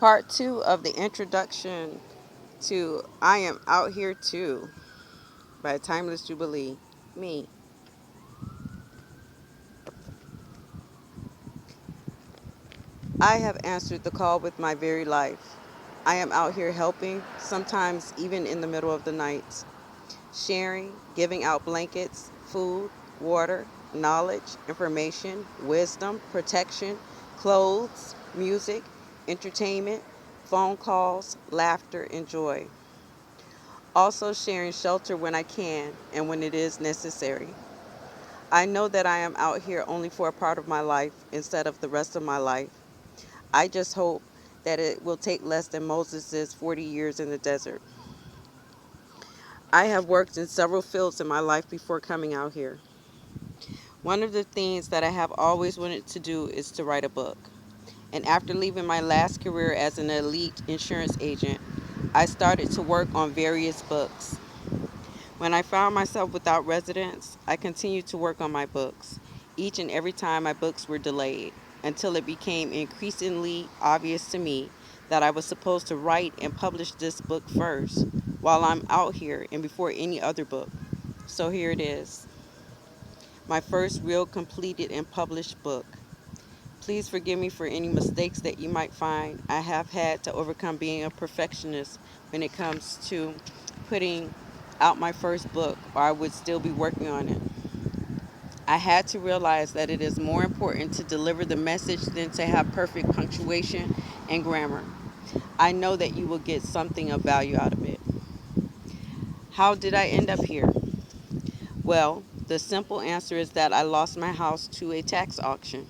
Part 2 of the introduction to I Am Out Here Too by Timeless Jubilee. Me. I have answered the call with my very life. I am out here helping, sometimes even in the middle of the night, sharing, giving out blankets, food, water, knowledge, information, wisdom, protection, clothes, music, entertainment, phone calls, laughter, and joy. Also sharing shelter when I can and when it is necessary. I know that I am out here only for a part of my life instead of the rest of my life. I just hope that it will take less than Moses' 40 years in the desert. I have worked in several fields in my life before coming out here. One of the things that I have always wanted to do is to write a book. And after leaving my last career as an elite insurance agent, I started to work on various books. When I found myself without residence, I continued to work on my books, each and every time my books were delayed, until it became increasingly obvious to me that I was supposed to write and publish this book first, while I'm out here and before any other book. So here it is, my first real completed and published book. Please forgive me for any mistakes that you might find. I have had to overcome being a perfectionist when it comes to putting out my first book, or I would still be working on it. I had to realize that it is more important to deliver the message than to have perfect punctuation and grammar. I know that you will get something of value out of it. How did I end up here? Well, the simple answer is that I lost my house to a tax auction.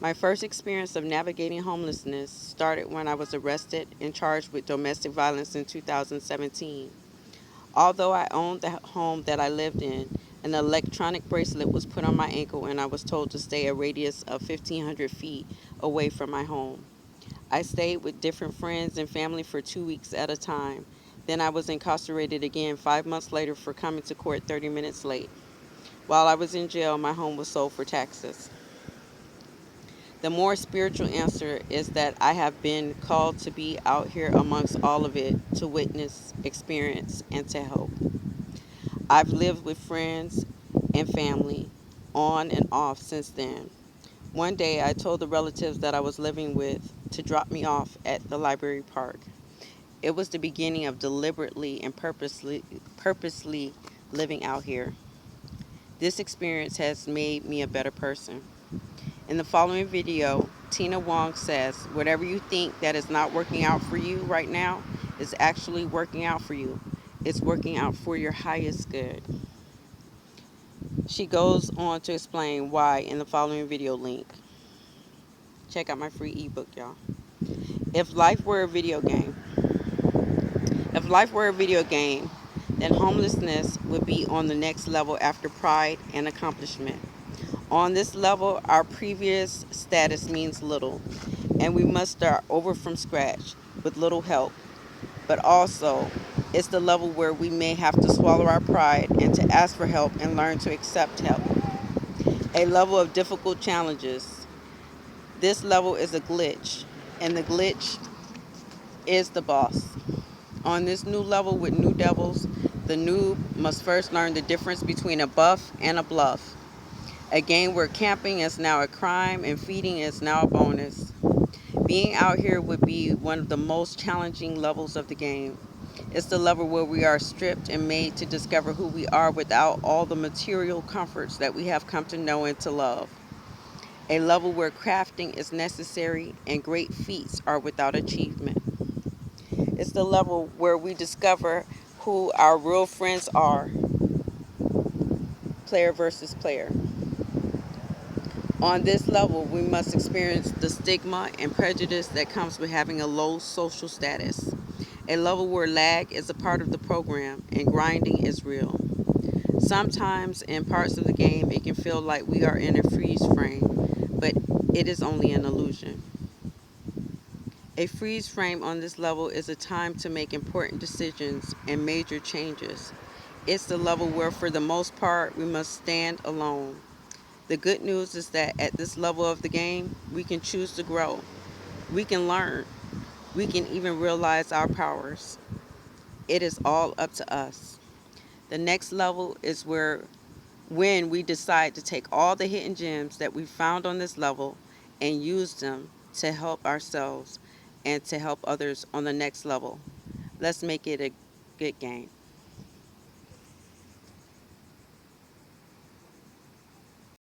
My first experience of navigating homelessness started when I was arrested and charged with domestic violence in 2017. Although I owned the home that I lived in, an electronic bracelet was put on my ankle and I was told to stay a radius of 1,500 feet away from my home. I stayed with different friends and family for 2 weeks at a time. Then I was incarcerated again 5 months later for coming to court 30 minutes late. While I was in jail, my home was sold for taxes. The more spiritual answer is that I have been called to be out here amongst all of it, to witness, experience, and to help. I've lived with friends and family on and off since then. One day I told the relatives that I was living with to drop me off at the library park. It was the beginning of deliberately and purposely living out here. This experience has made me a better person. In the following video, Tina Wong says, whatever you think that is not working out for you right now is actually working out for you. It's working out for your highest good. She goes on to explain why in the following video link. Check out my free ebook, y'all. If life were a video game, if life were a video game, then homelessness would be on the next level after pride and accomplishment. On this level, our previous status means little, and we must start over from scratch with little help. But also, it's the level where we may have to swallow our pride and to ask for help and learn to accept help. A level of difficult challenges. This level is a glitch, and the glitch is the boss. On this new level with new devils, the noob must first learn the difference between a buff and a bluff. A game where camping is now a crime and feeding is now a bonus. Being out here would be one of the most challenging levels of the game. It's the level where we are stripped and made to discover who we are without all the material comforts that we have come to know and to love. A level where crafting is necessary and great feats are without achievement. It's the level where we discover who our real friends are, player versus player. On this level, we must experience the stigma and prejudice that comes with having a low social status. A level where lag is a part of the program and grinding is real. Sometimes in parts of the game, it can feel like we are in a freeze frame, but it is only an illusion. A freeze frame on this level is a time to make important decisions and major changes. It's the level where, for the most part, we must stand alone. The good news is that at this level of the game, we can choose to grow. We can learn. We can even realize our powers. It is all up to us. The next level is when we decide to take all the hidden gems that we found on this level and use them to help ourselves and to help others on the next level. Let's make it a good game.